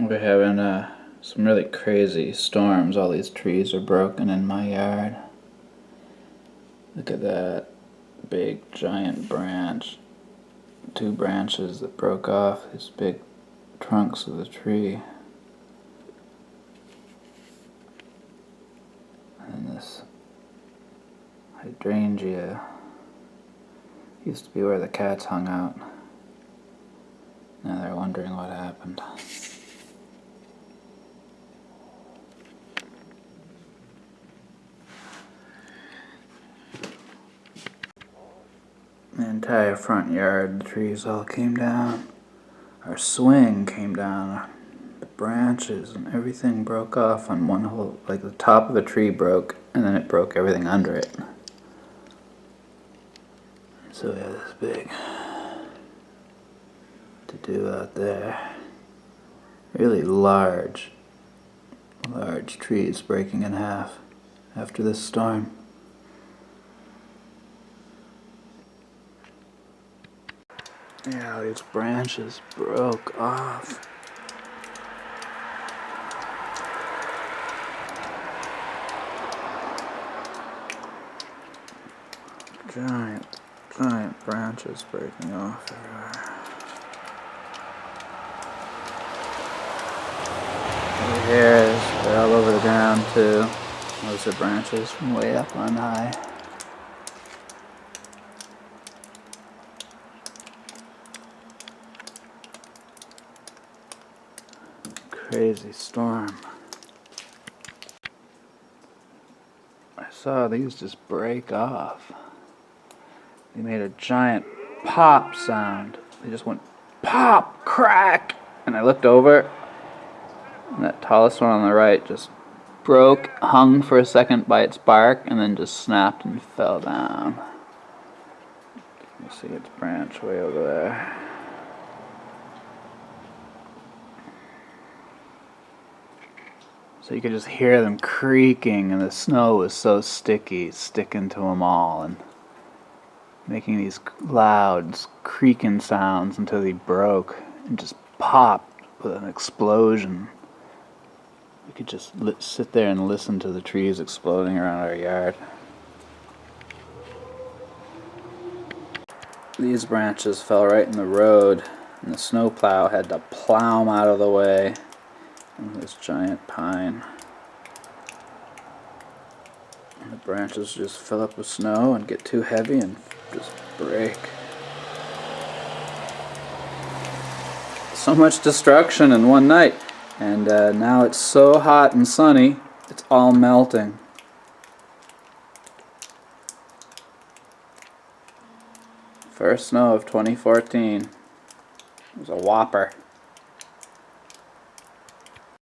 We're having some really crazy storms. All these trees are broken in my yard. Look at that big giant branch. 2 branches that broke off these big trunks of the tree. And this hydrangea used to be where the cats hung out. Now they're wondering what happened. The entire front yard, the trees all came down. Our swing came down. The branches and everything broke off on one whole, like the top of the tree broke, and then it broke everything under it. So we have this big to-do out there. Really large trees breaking in half after this storm. Yeah, these branches broke off. Giant branches breaking off everywhere. Over here, they're all over the ground too. Those are branches from way up on high. Crazy storm. I saw these just break off. They made a giant pop sound. They just went pop, crack, and I looked over, and that tallest one on the right just broke, hung for a second by its bark, and then just snapped and fell down. You see its branch way over there. So you could just hear them creaking, and the snow was so sticky, sticking to them all, and making these loud creaking sounds until they broke and just popped with an explosion. We could just sit there and listen to the trees exploding around our yard. These branches fell right in the road, and the snowplow had to plow them out of the way. And this giant pine. And the branches just fill up with snow and get too heavy and just break. So much destruction in one night, and now it's so hot and sunny, it's all melting. First snow of 2014. It was a whopper.